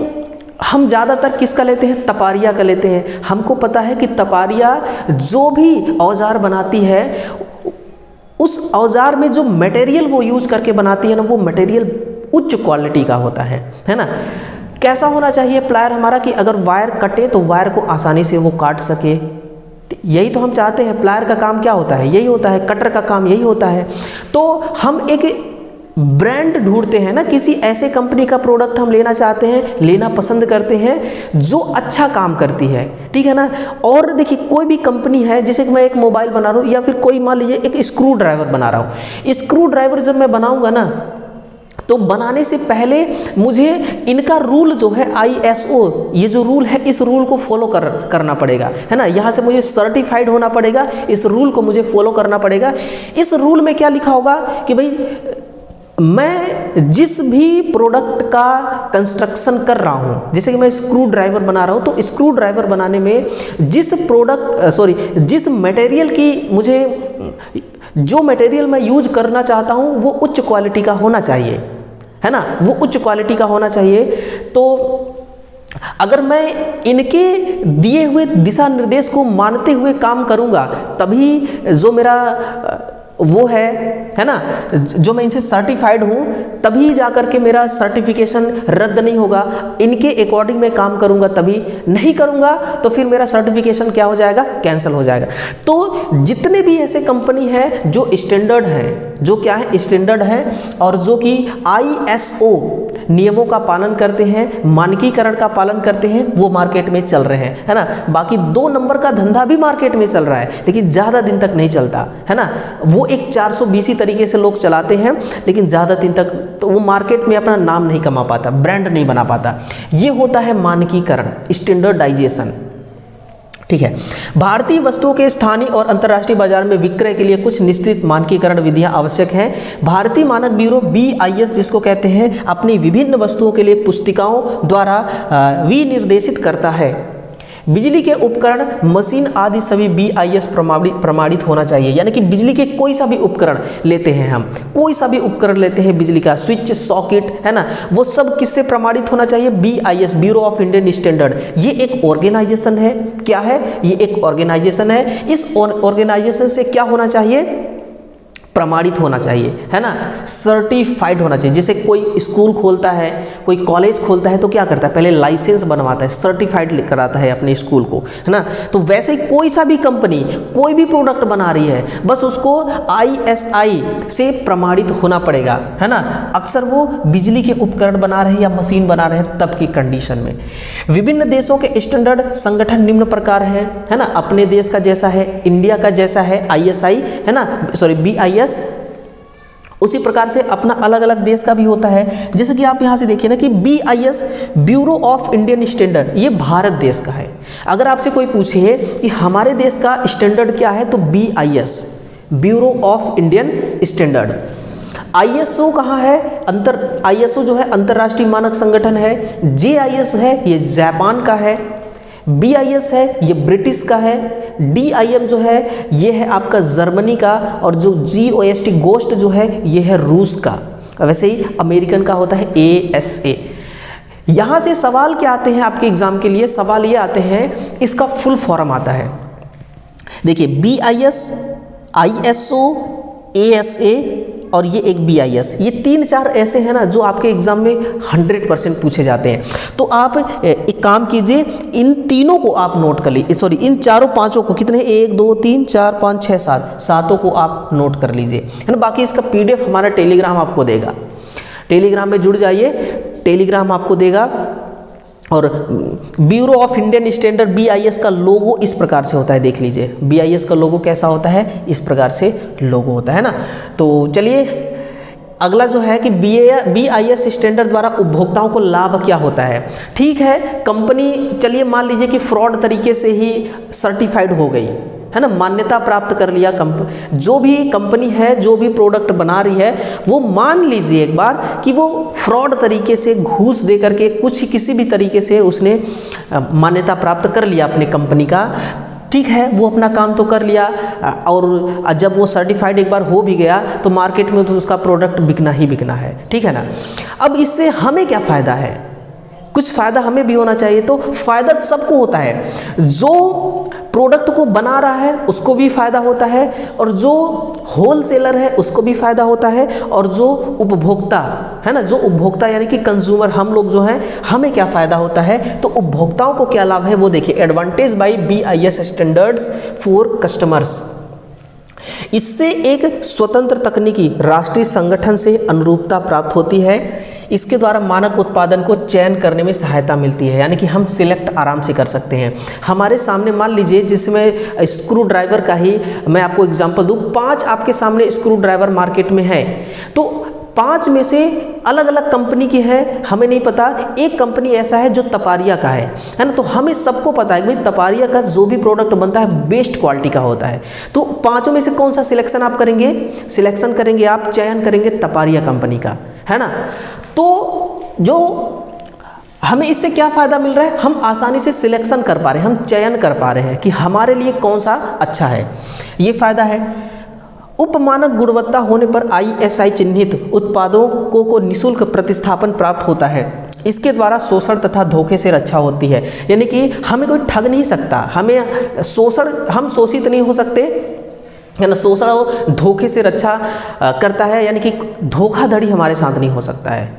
A: हम ज़्यादातर किसका लेते हैं, तपारिया का लेते हैं। हमको पता है कि तपारिया जो भी औजार बनाती है उस औजार में जो मटेरियल वो यूज करके बनाती है ना, वो मटेरियल उच्च क्वालिटी का होता है ना। कैसा होना चाहिए प्लायर हमारा कि अगर वायर कटे तो वायर को आसानी से वो काट सके। यही तो हम चाहते हैं। प्लायर का काम क्या होता है, यही होता है। कटर का काम यही होता है। तो हम एक ब्रांड ढूंढते हैं ना, किसी ऐसे कंपनी का प्रोडक्ट हम लेना चाहते हैं, लेना पसंद करते हैं जो अच्छा काम करती है, ठीक है ना। और देखिए कोई भी कंपनी है, जैसे कि मैं एक मोबाइल बना रहा हूँ या फिर कोई मान लीजिए एक स्क्रू ड्राइवर बना रहा हूँ। स्क्रू ड्राइवर जब मैं बनाऊंगा ना, तो बनाने से पहले मुझे इनका रूल जो है ISO, ये जो रूल है, इस रूल को फॉलो करना पड़ेगा, है ना। यहाँ से मुझे सर्टिफाइड होना पड़ेगा, इस रूल को मुझे फॉलो करना पड़ेगा। इस रूल में क्या लिखा होगा कि भाई मैं जिस भी प्रोडक्ट का कंस्ट्रक्शन कर रहा हूँ, जैसे कि मैं स्क्रू ड्राइवर बना रहा हूँ, तो स्क्रू ड्राइवर बनाने में जिस मटेरियल की मुझे, जो मटेरियल मैं यूज करना चाहता हूँ वो उच्च क्वालिटी का होना चाहिए, है ना, वो उच्च क्वालिटी का होना चाहिए। तो अगर मैं इनके दिए हुए दिशा निर्देश को मानते हुए काम करूँगा, तभी जो मेरा वो है ना, जो मैं इनसे सर्टिफाइड हूँ, तभी जा कर के मेरा सर्टिफिकेशन रद्द नहीं होगा। इनके अकॉर्डिंग मैं काम करूँगा, तभी नहीं करूँगा तो फिर मेरा सर्टिफिकेशन क्या हो जाएगा, कैंसिल हो जाएगा। तो जितने भी ऐसे कंपनी है जो स्टैंडर्ड है, जो क्या है, स्टैंडर्ड है और जो कि ISO नियमों का पालन करते हैं, मानकीकरण का पालन करते हैं, वो मार्केट में चल रहे हैं, है ना। बाकी 2 नंबर का धंधा भी मार्केट में चल रहा है, लेकिन ज़्यादा दिन तक नहीं चलता, है ना। वो एक 420 तरीके से लोग चलाते हैं, लेकिन ज़्यादा दिन तक तो वो मार्केट में अपना नाम नहीं कमा पाता, ब्रांड नहीं बना पाता। ये होता है मानकीकरण, स्टैंडर्डाइजेशन, ठीक है। भारतीय वस्तुओं के स्थानीय और अंतर्राष्ट्रीय बाजार में विक्रय के लिए कुछ निश्चित मानकीकरण विधियां आवश्यक हैं। भारतीय मानक ब्यूरो BIS जिसको कहते हैं, अपनी विभिन्न वस्तुओं के लिए पुस्तिकाओं द्वारा विनिर्देशित करता है। बिजली के उपकरण, मशीन आदि सभी BIS प्रमाणित होना चाहिए। यानी कि बिजली के कोई सा भी उपकरण लेते हैं हम, कोई सा भी उपकरण लेते हैं बिजली का, स्विच, सॉकेट, है ना, वो सब किससे प्रमाणित होना चाहिए, BIS, bureau of Indian standard. ये एक ऑर्गेनाइजेशन है। क्या है, ये एक ऑर्गेनाइजेशन है। इस ऑर्गेनाइजेशन से क्या होना चाहिए, प्रमाणित होना चाहिए, है ना, सर्टिफाइड होना चाहिए। जैसे कोई स्कूल खोलता है, कोई कॉलेज खोलता है, तो क्या करता है, पहले लाइसेंस बनवाता है, सर्टिफाइड कराता है अपने स्कूल को, है ना। तो वैसे ही कोई सा भी कंपनी कोई भी प्रोडक्ट बना रही है, बस उसको ISI से प्रमाणित होना पड़ेगा, है ना। अक्सर वो बिजली के उपकरण बना रहे हैं या मशीन बना रहे हैं तब की कंडीशन में। विभिन्न देशों के स्टैंडर्ड संगठन निम्न प्रकार है ना। अपने देश का जैसा है, इंडिया का जैसा है ISI, है ना, BIS, उसी प्रकार से अपना अलग अलग देश का भी होता है। जैसे कि आप यहां से देखिए ना कि BIS, bureau of Indian standard, ये भारत देश का है। अगर आपसे कोई पूछे कि हमारे देश का स्टैंडर्ड क्या है, तो BIS, bureau of Indian standard. ISO कहाँ है, ISO जो है अंतर्राष्ट्रीय मानक संगठन है। JIS है, ये जापान का है। BIS है, ये ब्रिटिश का है। DIM जो है ये है आपका जर्मनी का, और जो GOST जो है ये है रूस का। वैसे ही अमेरिकन का होता है ASA। यहाँ से सवाल क्या आते हैं आपके एग्जाम के लिए, सवाल ये आते हैं, इसका फुल फॉर्म आता है। देखिए BIS, ISO, ASA और ये एक BIS, ये 3-4 ऐसे हैं ना जो आपके एग्जाम में 100% पूछे जाते हैं। तो आप एक काम कीजिए, इन तीनों को आप नोट कर लीजिए, सॉरी इन 4-5 को, कितने, 1 2 3 4 5 6 7 सातों को आप नोट कर लीजिए, है ना। बाकी इसका PDF हमारा टेलीग्राम आपको देगा, टेलीग्राम में जुड़ जाइए, टेलीग्राम आपको देगा। और bureau of Indian standard BIS का लोगो इस प्रकार से होता है, देख लीजिए BIS का लोगो कैसा होता है, इस प्रकार से लोगो होता है ना। तो चलिए अगला जो है कि BIS स्टैंडर्ड द्वारा उपभोक्ताओं को लाभ क्या होता है। ठीक है, कंपनी चलिए मान लीजिए कि फ्रॉड तरीके से ही सर्टिफाइड हो गई है ना, मान्यता प्राप्त कर लिया, जो भी कंपनी है जो भी प्रोडक्ट बना रही है वो मान लीजिए एक बार कि वो फ्रॉड तरीके से घूस दे करके कुछ किसी भी तरीके से उसने मान्यता प्राप्त कर लिया अपनी कंपनी का। ठीक है, वो अपना काम तो कर लिया और जब वो सर्टिफाइड एक बार हो भी गया तो मार्केट में तो उसका प्रोडक्ट बिकना ही बिकना है। ठीक है ना। अब इससे हमें क्या फ़ायदा है, कुछ फ़ायदा हमें भी होना चाहिए। तो फ़ायदा सबको होता है, जो प्रोडक्ट को बना रहा है उसको भी फ़ायदा होता है, और जो होलसेलर है उसको भी फ़ायदा होता है, और जो उपभोक्ता है ना, जो उपभोक्ता यानी कि कंज्यूमर हम लोग जो हैं, हमें क्या फ़ायदा होता है। तो उपभोक्ताओं को क्या लाभ है वो देखिए, advantage by BIS standards for customers. इससे एक स्वतंत्र तकनीकी राष्ट्रीय संगठन से अनुरूपता प्राप्त होती है। इसके द्वारा मानक उत्पादन को चयन करने में सहायता मिलती है, यानी कि हम सिलेक्ट आराम से कर सकते हैं। हमारे सामने मान लीजिए, जिसमें स्क्रू ड्राइवर का ही मैं आपको एग्जांपल दूं, 5 आपके सामने स्क्रू ड्राइवर मार्केट में है, तो 5 में से अलग अलग कंपनी की है, हमें नहीं पता। एक कंपनी ऐसा है जो तपारिया का है ना, तो हमें सबको पता है कि भाई तपारिया का जो भी प्रोडक्ट बनता है बेस्ट क्वालिटी का होता है। तो 5 में से कौन सा सिलेक्शन आप करेंगे, सिलेक्शन करेंगे आप, चयन करेंगे तपारिया कंपनी का, है ना। तो जो हमें इससे क्या फ़ायदा मिल रहा है, हम आसानी से सिलेक्शन कर पा रहे हैं, हम चयन कर पा रहे हैं कि हमारे लिए कौन सा अच्छा है, ये फ़ायदा है। उपमानक गुणवत्ता होने पर ISI चिन्हित उत्पादों को निःशुल्क प्रतिस्थापन प्राप्त होता है। इसके द्वारा शोषण तथा धोखे से रक्षा होती है, यानी कि हमें कोई ठग नहीं सकता, हमें शोषण, हम शोषित नहीं हो सकते, है ना। शोषण और धोखे से रक्षा करता है, यानी कि धोखाधड़ी हमारे साथ नहीं हो सकता है।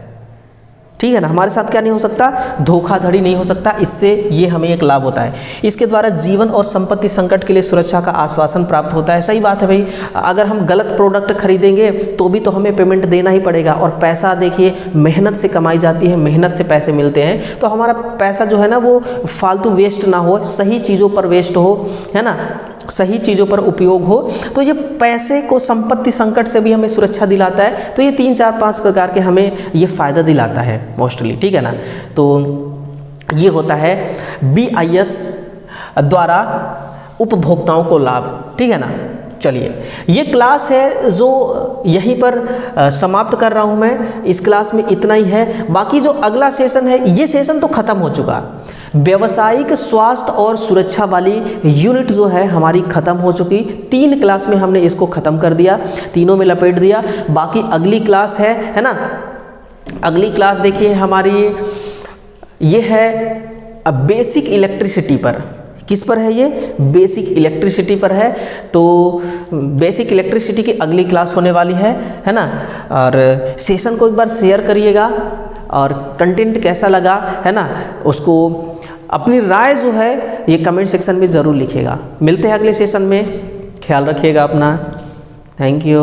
A: ठीक है ना, हमारे साथ क्या नहीं हो सकता, धोखाधड़ी नहीं हो सकता। इससे ये हमें एक लाभ होता है। इसके द्वारा जीवन और संपत्ति संकट के लिए सुरक्षा का आश्वासन प्राप्त होता है। सही बात है भाई, अगर हम गलत प्रोडक्ट खरीदेंगे तो भी तो हमें पेमेंट देना ही पड़ेगा, और पैसा देखिए मेहनत से कमाई जाती है, मेहनत से पैसे मिलते हैं, तो हमारा पैसा जो है ना वो फालतू वेस्ट ना हो, सही चीज़ों पर वेस्ट हो, है ना, सही चीज़ों पर उपयोग हो। तो ये पैसे को संपत्ति संकट से भी हमें सुरक्षा दिलाता है। तो ये 3, 4, 5 प्रकार के हमें ये फ़ायदा दिलाता है मोस्टली। ठीक है ना। तो ये होता है BIS द्वारा उपभोक्ताओं को लाभ। ठीक है ना। चलिए, ये क्लास है जो यहीं पर समाप्त कर रहा हूँ मैं। इस क्लास में इतना ही है। बाकी जो अगला सेशन है, ये सेशन तो ख़त्म हो चुका। व्यावसायिक स्वास्थ्य और सुरक्षा वाली यूनिट जो है हमारी ख़त्म हो चुकी। 3 क्लास में हमने इसको ख़त्म कर दिया, तीनों में लपेट दिया। बाकी अगली क्लास है ना। अगली क्लास देखिए हमारी ये है बेसिक इलेक्ट्रिसिटी पर। किस पर है ये, बेसिक इलेक्ट्रिसिटी पर है। तो बेसिक इलेक्ट्रिसिटी की अगली क्लास होने वाली है ना। और सेशन को एक बार शेयर करिएगा, और कंटेंट कैसा लगा है ना, उसको अपनी राय जो है ये कमेंट सेक्शन में ज़रूर लिखिएगा। मिलते हैं अगले सेशन में, ख्याल रखिएगा अपना। Thank you.